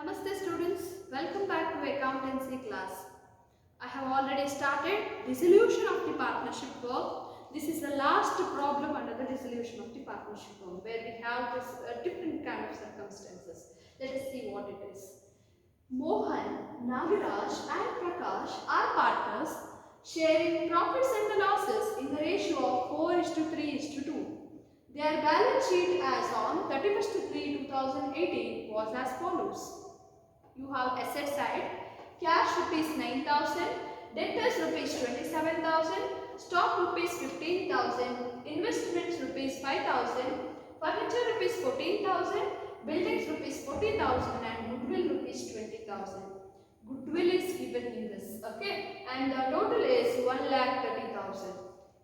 Namaste students, welcome back to accountancy class. I have already started dissolution of the partnership firm. This is the last problem under the dissolution of the partnership firm where we have this different kind of circumstances. Let us see what it is. Mohan, Nagaraj and Prakash are partners sharing profits and the losses in the ratio of 4:3:2. Their balance sheet as on 31st/3/2018 was as follows. You have asset side, cash rupees 9,000, debtors rupees 27,000, stock rupees 15,000, investments rupees 5,000, furniture rupees 14,000, buildings rupees 40,000 and goodwill rupees 20,000. Goodwill is given in this, okay, and the total is 1,30,000.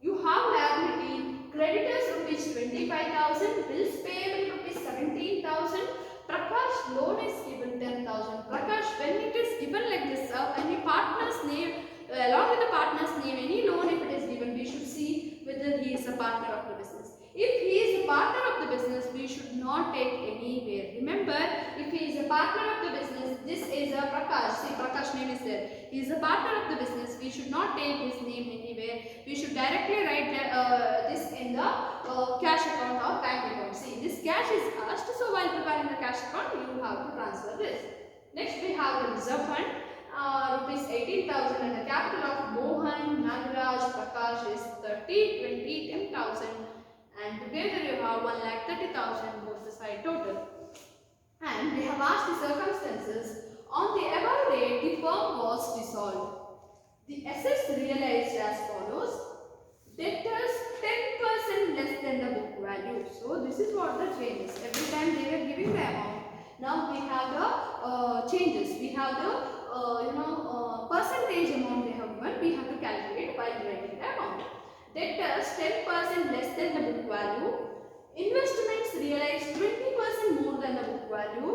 You have liability, creditors rupees 25,000, bills payable rupees 17,000. Prakash loan is given 10,000. Prakash, when it is given like this, any partner's name, along with the partner's name, any loan if it is given, we should see whether he is a partner of the business. If he is a partner of the business, we should not take anywhere. Remember, if he is a partner of the business, this is a Prakash. See, Prakash name is there. He is a partner of the business. We should not take his name anywhere. We should directly write this in the cash account or bank account. See, this cash is asked, so while preparing the cash account, you have to transfer this. Next, we have the reserve fund. Rupees 18,000 and the capital of Mohan, Nagaraj, Prakash is 30, 20, 10,000 and together you have 1,30,000 both the side total. And they have asked the circumstances. On the above date, the firm was dissolved. The assets realized as follows. Debtors 10% less than the book value. So this is what the change is. Every time they were giving the amount. Now we have the changes. We have the percentage amount they have given. We have to calculate while writing the amount. Debtors 10% less than the book value. Investments realized 20% more than the book value.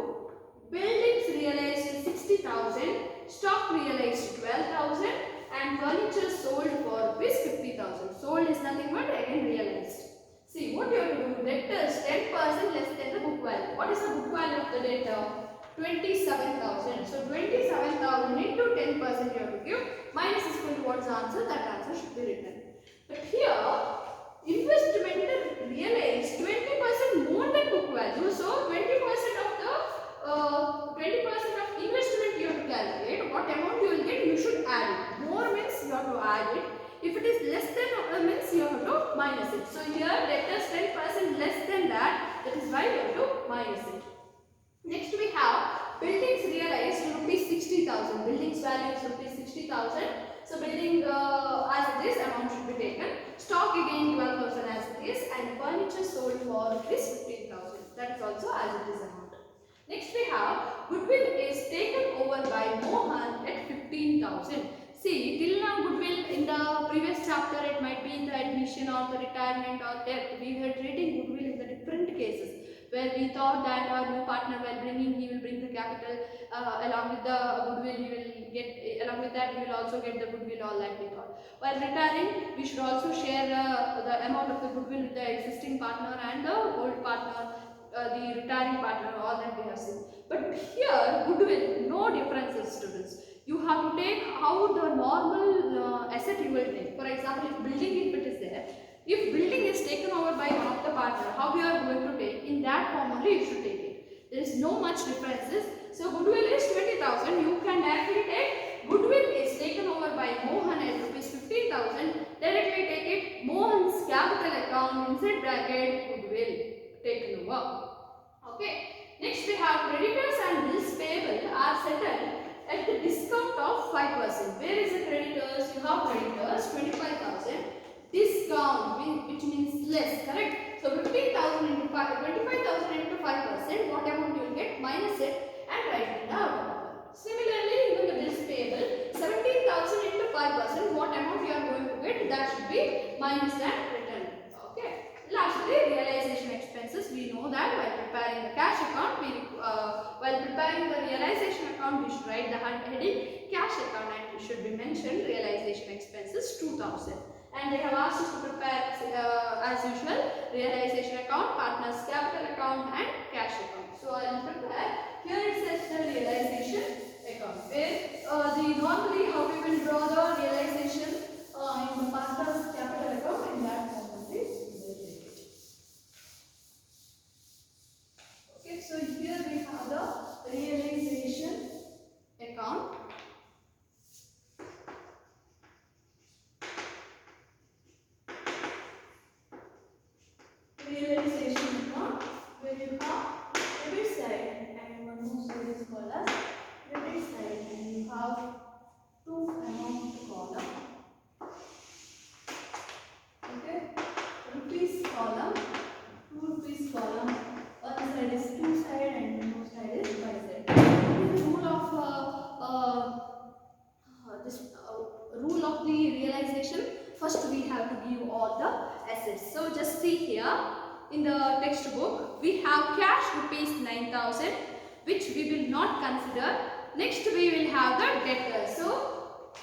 Buildings realized 60,000. Stock realized 12,000. And furniture sold for rupees 50,000. Sold is nothing but again realized. See what you have to do. Debtors 10% less than the book value. What is the book value of the debtor? 27,000. So 27,000 into 10% you have to give. Minus is equal to what's the answer? That answer should be written. But here, investment realized 20% more than book value. So 20% of the 20% of investment you have to calculate. What amount you will get, you should add it. More means you have to add it. If it is less than means you have to minus it. So here debtors 10% less than that. That is why you have to minus it. Next we have buildings realized rupees 60,000. Buildings value is rupees 60,000. So building as it is, amount should be taken. Stock again 12,000 as it is, and furniture sold for rupees 15,000. That is also as it is amount. Next we have goodwill is taken over by Mohan at 15,000. See, till now goodwill in the previous chapter it might be in the admission or the retirement or death. We were treating goodwill in the different cases where we thought that our new partner while bringing, he will bring the capital along with the goodwill, he will get, along with that he will also get the goodwill, all that we thought. While retiring, we should also share the amount of the goodwill with the existing partner and the old partner, the retiring partner, all that we have seen. But here, goodwill, no differences students. You have to take how the normal asset you will take. For example, if building if it is there, if building is taken over by one of the partner, how we are going to take? In that form only you should take it. There is no much differences. So goodwill is 20,000. You can directly take goodwill is taken over by Mohan at rupees 15,000. Directly take it. Mohan's capital account inside bracket goodwill taken over. Okay. Next we have creditors and bills payable are settled at the discount of 5%. Where is the creditors? You have creditors 25,000. Discount which means less, correct? So 15,000 into 25,000 into 5%, what amount you will get? Minus it and write it down. Similarly, even the bills payable 17,000 into 5%, what amount you are going to get? That should be minus and written. Okay. Lastly, realization expenses. We know that while preparing the cash account, while preparing the realization account, we should write the heading cash account and it should be mentioned realization expenses 2,000. And they have asked us to prepare as usual realization account, partners capital account and cash account. So I will prepare. Here it says the realization not consider. Next we will have the debtors. So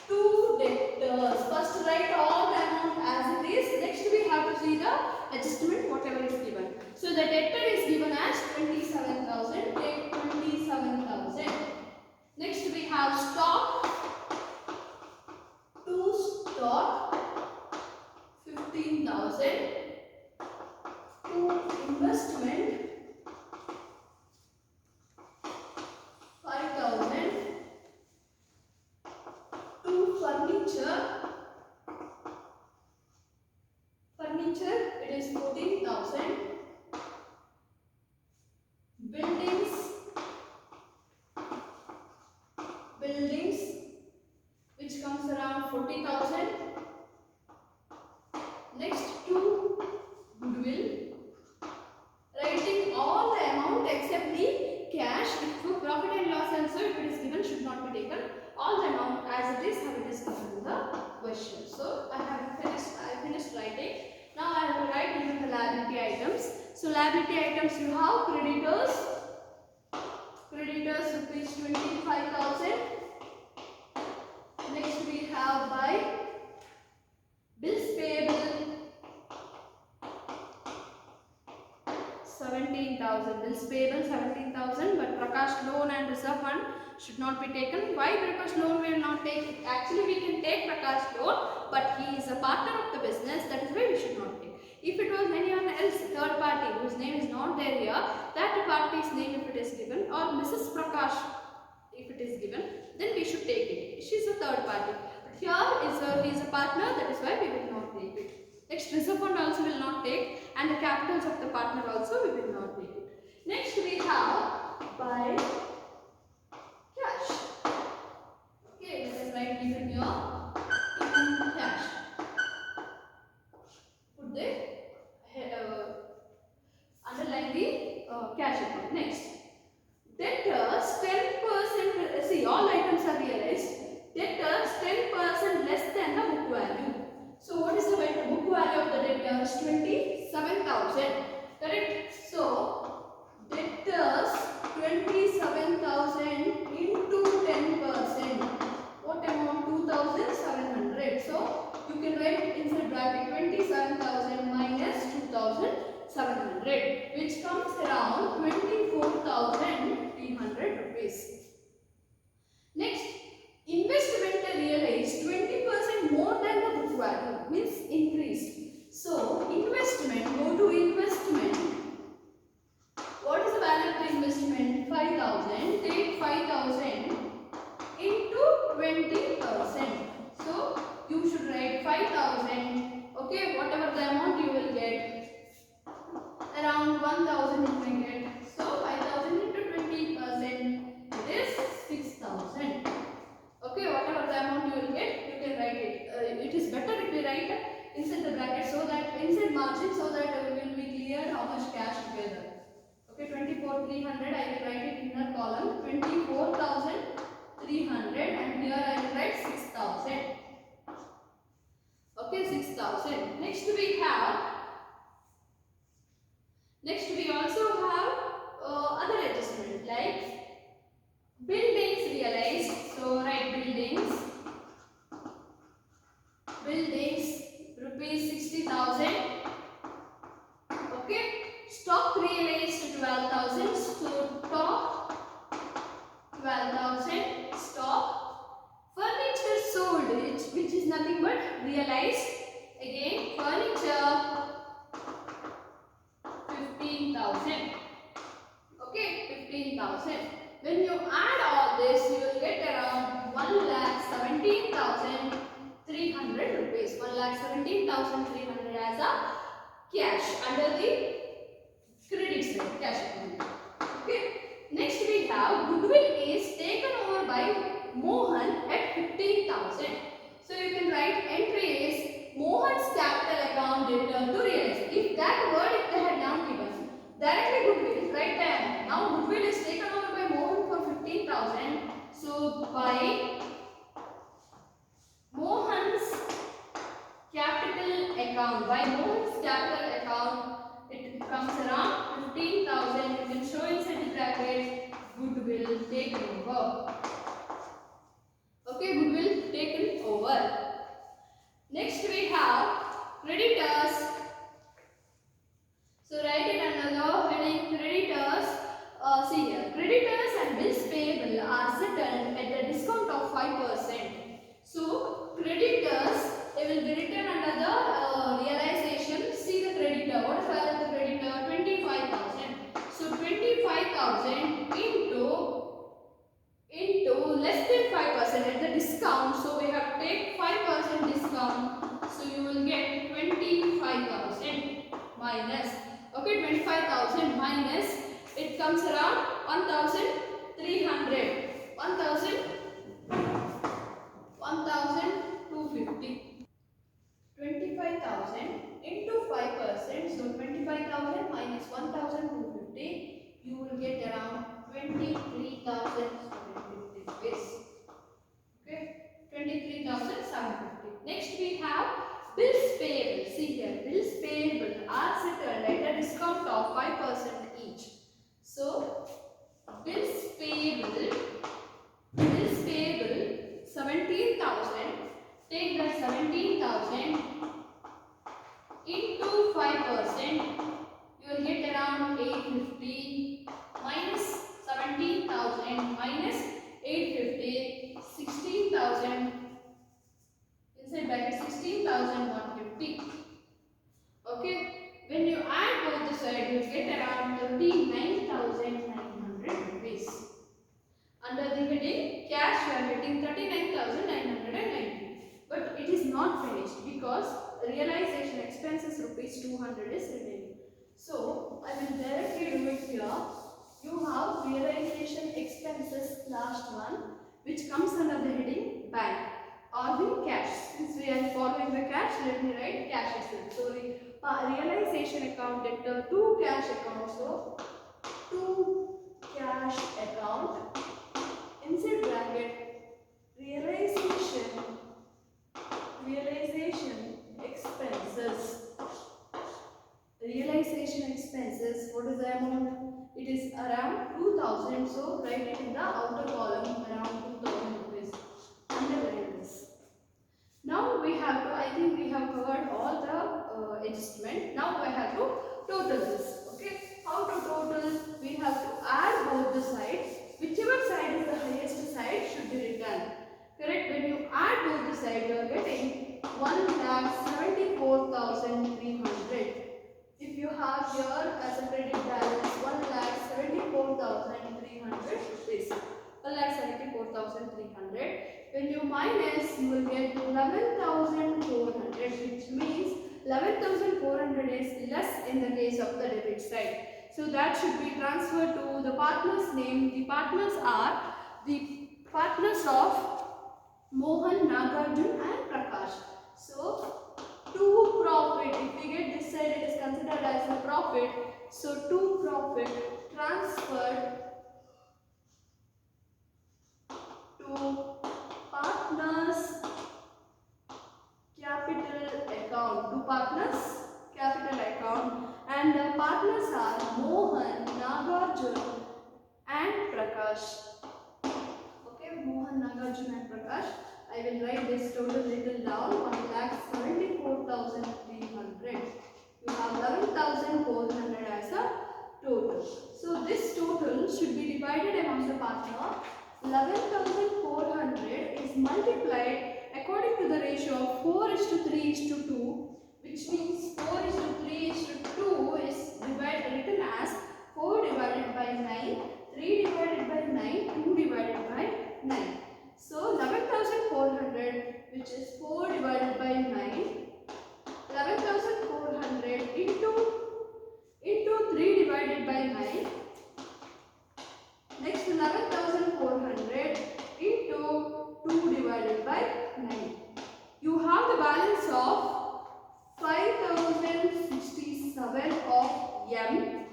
2 debtors. First write all the amount as it is. Next we have to see the adjustment whatever is given. So the debtor is given as 27,000. Take 27,000. Next we have stock. To stock 15,000. To investment 5,000. To furniture it is 14,000. Buildings which comes around 40,000. Next to goodwill, writing all the amount except the cash. If for profit and loss also if it is given should not be taken. All the amount as it is how it is given in the question. So I finished writing. Now I have to write even the liability items. So liability items you have creditors rupees 25,000. Next we have by bills payable 17,000. Bills payable 17,000, but Prakash loan and reserve fund should not be taken. Why Prakash loan we will not take? Actually we can take Prakash loan, but he is a partner of the business, that is why we should not take. If it was anyone else, third party whose name is not there here, that party's name if it is given, or Mrs Prakash if it is given, then we should take it. She is a third party. But here he is a partner, that is why we will not take it. Next, reserve fund also will not take, and the capitals of the partner also we will not take it. Next we have by cash. Okay, let us write even here in cash. Put the underline the cash account. Next, debtors 10%. See, all items are realized. Debtors 10% less than the book value. So what is the book value of the debtors? 27,000. Correct? So debtors 27,000 into 10%. What amount? 2,700. So you can write inside bracket 27,000 minus 2,700, which comes around 24,300 rupees. Next, investment realized 20% more than the book value, means increased. So investment, go to investment. What is the value of the investment? 5,000. Take 5,000 into 20%. So you should write 5,000. Okay, whatever the amount you will get, around 1,000 you will get. So 5,000 into 20%, it is 6,000. Okay, whatever the amount you will get, you can write it. It is better if we write inside the bracket, so that inside margin, so that we will be clear how much cash together. Okay, 24,300. I will write it in the column 24,300, and here I will write 6,000. Okay, 6,000. Next we also have other adjustment like buildings realized. So write buildings rupees 60,000. Okay, stock realized 12,000. So stock 12,000. Stock. Furniture sold, which is nothing but realized. Again, furniture 15,000. Okay, 15,000. When you add all this, you will get around 1,17,300 rupees. 1,17,300 as a cash under the credit side, cash account. Okay. Next we have goodwill is taken over by Mohan at 15,000. So you can write entry is Mohan's capital account debtor to realize. If that word if they had not given, directly goodwill, write there. Now goodwill is taken over by Mohan for 15,000. So by Mohan's capital account, it comes around 15,000. You can show inside the bracket goodwill. goodwill taken over. Okay, goodwill taken over. Next we have creditors. So write it under the heading creditors. See here, creditors and bills payable are settled at a discount of 5%. So creditors, they will be written under the realization. See the creditor. What is the value of the creditor? 25,000. So 25,000 into less than 5% at the discount. So we have to take 5% discount. So you will get 25,000 minus. Okay, 25,000 minus. It comes around 1,300. 1,250. 25,000 into 5%. So 25,000 minus 1,250. You will get around 23,750 rupees. Okay, 23,750. Next we have bills payable. See here, bills payable are settled at a discount of 5% each. So bills payable 17,000. Take that 17,000 into 5%. You will get around 850 minus 17,000 minus 850, 16,000. Inside bracket 16,150. Okay. When you add both the sides, you get around 39,900 rupees. Under the heading cash, you are getting 39,990. But it is not finished because realization expenses rupees 200 is remaining. So I will directly do it here. You have realization expenses last one, which comes under the heading bank or the cash. Since we are following the cash, let me write cash itself. So realization account debtor to cash account. So to cash account inside bracket realization expenses. Realization expenses, what is the amount? It is around 2,000. So write it in the outer column around 2,000 rupees. Underline this. Now we have to, I think we have covered all the adjustment. Now I have to total this. Okay, how to total? We have to add both the sides. Whichever side is the highest side should be written. Correct? When you add both the sides, you are getting 1,74,300. If you have here as a credit balance 1,74,300 rupees. 1,74,300. When you minus, you will get 11,400, which means 11,400 is less in the case of the debit side. So that should be transferred to the partner's name. The partners are the partners of Mohan, Nagarjun and Prakash. So to profit, if we get this side, it is considered as a profit. So to profit transferred to partners capital account. To partners capital account, and the partners are Mohan, Nagarjun and Prakash. Okay, Mohan, Nagarjun and Prakash. I will write this total little down. 1,74,300. You have 11,400 as a total. So this total should be divided amongst the partner. 11,400 is multiplied according to the ratio of 4:3:2, which means 4:3:2 is written as 4 divided by 9, 3 divided by 9, 2 divided by 9. So 11,400, which is 4 divided by 9, 11,400 into 3 divided by 9. Next 11,400 into 2 divided by 9. You have the balance of 5,067 of M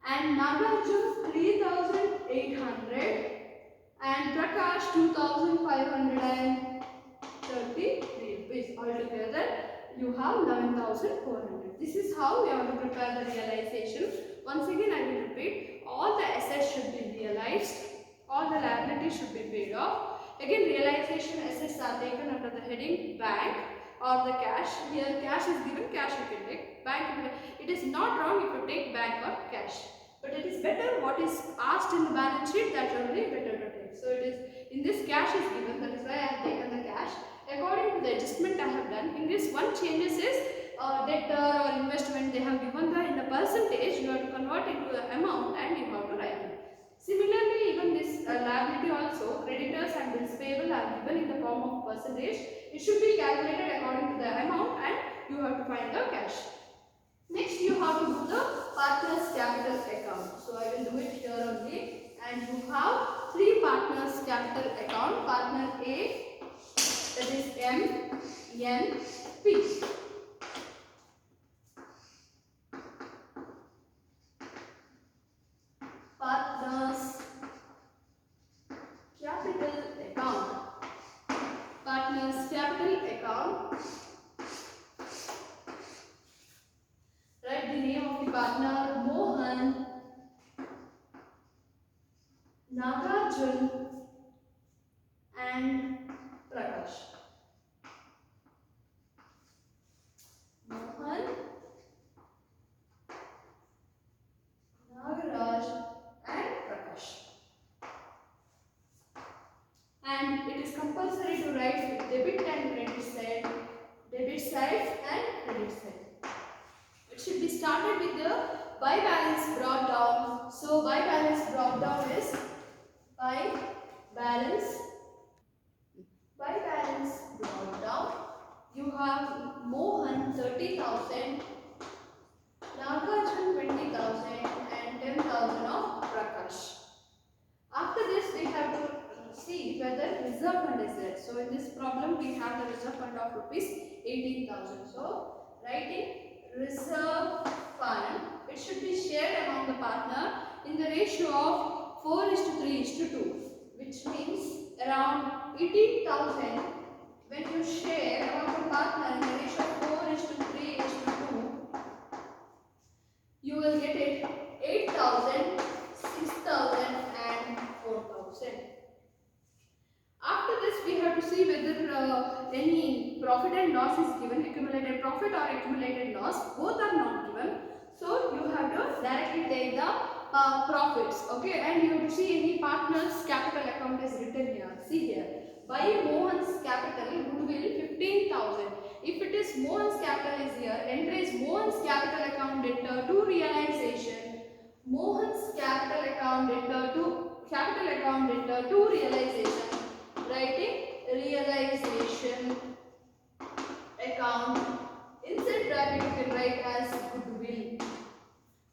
and Nagarjun 3,800 and Prakash 2,533 rupees. Altogether you have 11,400. This is how you have to prepare the realization. Once again I will repeat, all the assets should be realized. All the liabilities should be paid off. Again, realization assets are taken under the heading bank or the cash. Here cash is given, cash you can take. Bank, it is not wrong if you take bank or cash. But it is better what is asked in the balance sheet, that only better to take. So it is, in this cash is given, that is why I have taken the cash. According to the adjustment I have done, in this one changes is debtor or investment they have given the in the percentage, you have to convert into the amount and you have to write it. Similarly, even this liability also, creditors and bills payable are given in the form of percentage. It should be calculated according to the amount and you have to find the cash. Next, you have to do the partners capital account. So I will do it here only. And you have three partners capital account. Partner A, that is M, N, P. Partners capital account. Partners capital account. Write the name of the partner: Mohan, Nagarjun and Prakash. Mohan, Nagaraj and Prakash. And it is compulsory to write with debit and credit side, debit side and credit side. It should be started with the by balance brought down. So by balance brought down is by balance brought down. You have Mohan 30,000, Nagarjun 20,000 and 10,000 of Prakash. After this we have to see whether reserve fund is there. So in this problem we have the reserve fund of rupees 18,000. So writing reserve fund, it should be shared among the partner in the ratio of 4:3:2, which means around 18,000 when you share among the partner in the ratio of 4:3:2, you will get it 8,000, 6,000 and 4,000. After this we have to see whether any profit and loss is given, accumulated profit or accumulated loss, both are not given. So you have to directly take the profits, okay, and you have to see any partner's capital account is written here. See here, by Mohan's capital goodwill 15,000. If it is Mohan's capital is here, entry is Mohan's capital account debtor to realization, Mohan's capital account debtor to realization. Writing realization account, inside bracket you can write as goodwill.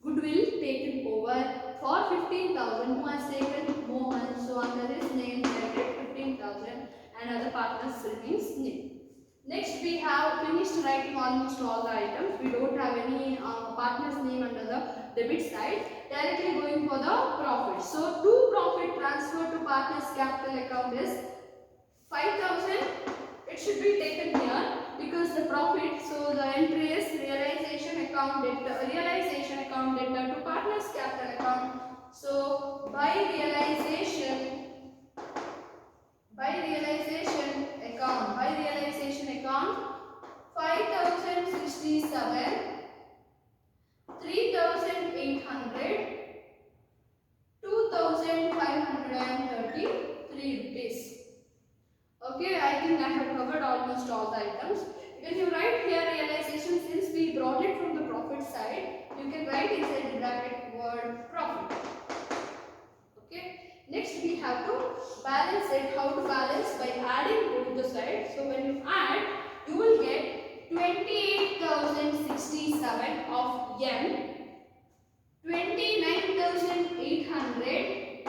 Goodwill taken over for 15,000. Who has taken? Mohan. So under his name write 15,000 and other partners remains name. Next we have finished writing almost all the items. We don't have any partner's name under the debit side. Directly going for the profit. So to profit transfer to partner's capital account is 5,000. It should be taken here because the profit. So the entry is realization account debtor to partner's capital account. So by realization account 5,067, 3,800, 2,533 rupees. Okay, I think I have covered almost all the items. When you write here realization, since we brought it from the profit side, you can write inside the bracket word profit. Okay. Next we have to balance it. How to balance? By adding both the sides. So when you add, you will get 28,067 of M, 29,800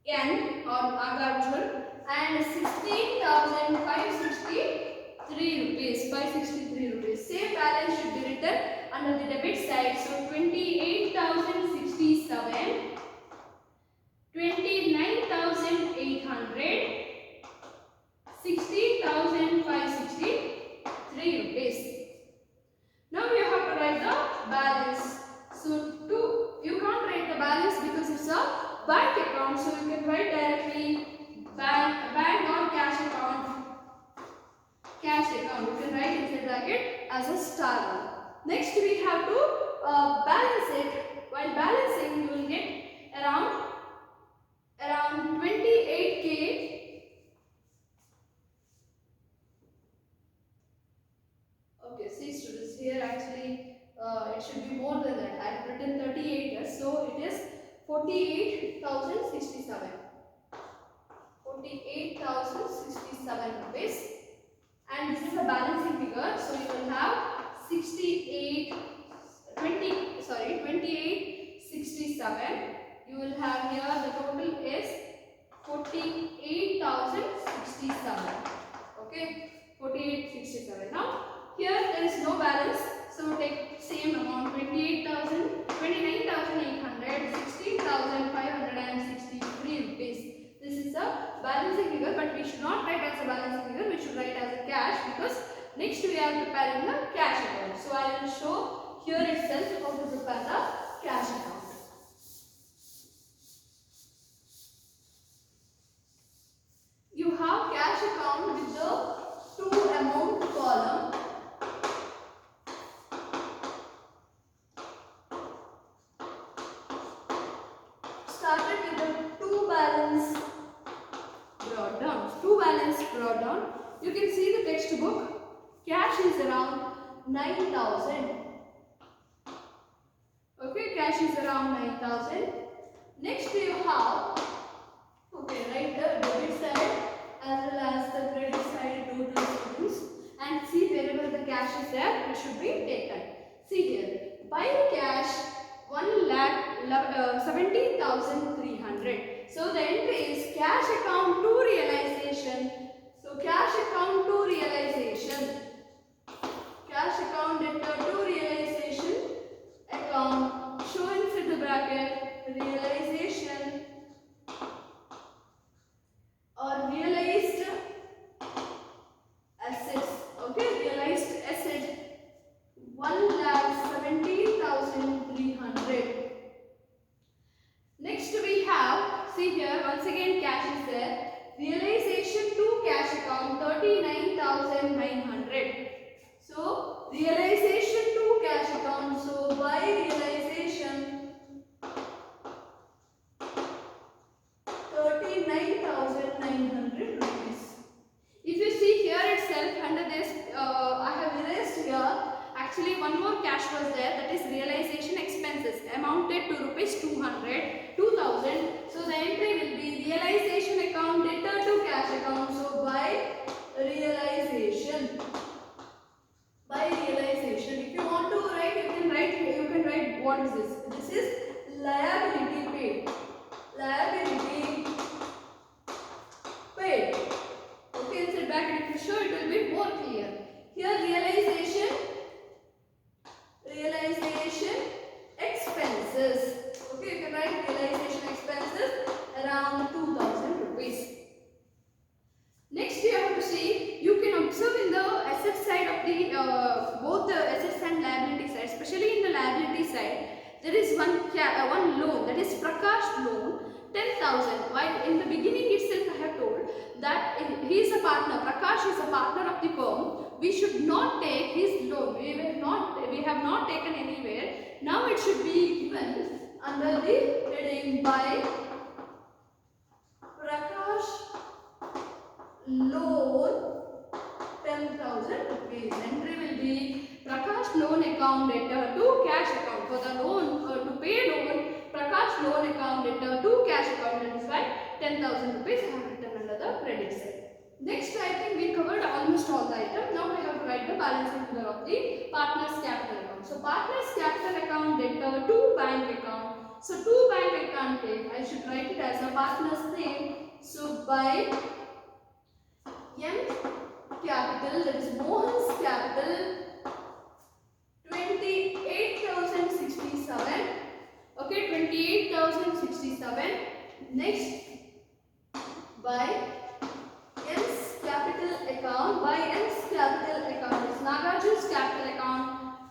N or Nagarjun and 16,563 rupees. 563 rupees. Same balance should be written under the debit side. So 28,067, 29,800, 16,563 rupees. Now you have to write the balance. So you can't write the balance because it's a bank account. So you can write as a star one. Next we have to balance it. While balancing, you will get around 28k. Okay, see students, here actually it should be more than that. I have written 38 years, so it is 48,067. 48,067 rupees. And this is a balancing figure, so you will have 2867. You will have here the total is 48,067. Okay, 4867. Now here there is no balance, so take same amount, 28,000, 29,800, 16,563 rupees. This is a balancing figure, but we should not write as a balancing figure, we should write as a cash, because next we are preparing the cash account. So I will show here itself how to prepare the cash account. You have cash account with the two amount column. Started with the two balance brought down. You can see the textbook. Cash is around 9,000. Okay, cash is around 9,000. Next you have, okay, write the debit side as well as the credit side total students, and see wherever the cash is there, it should be taken. See here, buy cash 1,17,300. So the entry is cash account to realization. So cash account to realization. Cash account debtor to realization account. Show inside the bracket realization or realized assets. Okay, realized asset 1,17,300. Next we have, see here once again cash is there. Realization to cash account 39,900. So realization to cash account. So by realization 39,900 rupees. If you see here itself under this, I have erased here. Actually, one more cash was there, that is realization expenses amounted to rupees 2,000. So the entry will be realization account debtor to cash account. So by realization. If you want to write, you can write what is this? This is liability paid. Liability paid. Okay, inside bracket, if you show, it will be more clear. Here realization expenses. Okay, you can write realization expenses around 2,000 rupees. Next you have to see, you can observe in the asset side of the both the assets and liability side, especially in the liability side, there is one loan, that is Prakash loan, 10,000. While in the beginning itself I have told that he is a partner, Prakash is a partner of the firm, we should not take his loan. We have not taken anywhere. Now it should be given under the heading by Prakash loan 10,000 rupees. Entry will be Prakash loan account debtor to cash account. For the loan to pay loan, Prakash loan account debtor to cash account, that is why 10,000 rupees I have written under the credit side. Next, I think we covered almost all the items. Now we have to write the balancing figure of the partner's capital account. So partner's capital account debtor to bank account. So to bank account take, I should write it as a partner's name. So by M capital, that is Mohan's capital, 28,067. Okay, 28,067. Next, by N's capital account, is Nagaju's capital account,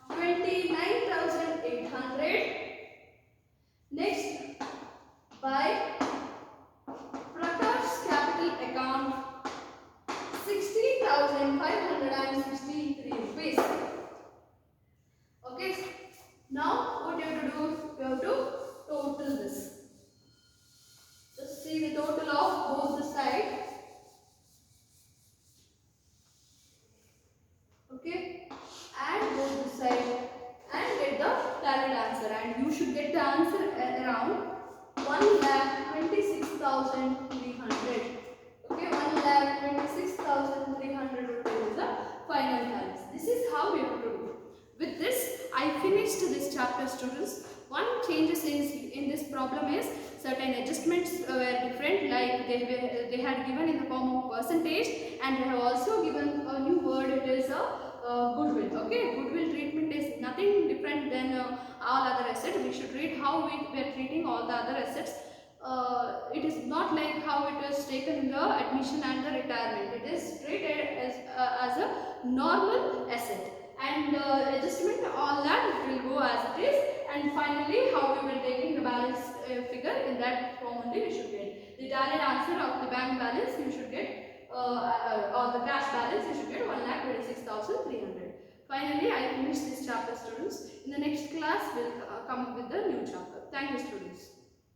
29,800. Next, by Prakash's capital account, 16,563 rupees. total of both the side. Okay, add both the side and get the tallied answer, and you should get the answer around 1,26,300. Okay, 1,26,300 rupees is the final balance. This is how we have to do. With this, I finished this chapter, students. One changes in this problem is certain adjustments were different, like they had given in the form of percentage, and they have also given a new word. It is a goodwill. Okay, goodwill treatment is nothing different than all other assets. We should read how we were treating all the other assets. It is not like how it was taken in the admission and the retirement. It is treated as a normal asset, and adjustment, all that will go as it is, and finally how we will taking the balance figure, in that form only we should get the tallied answer of the bank balance. You should get or the cash balance, you should get 1,26,300. Finally, I finished this chapter, students. In the next class, we'll come up with the new chapter. Thank you, students.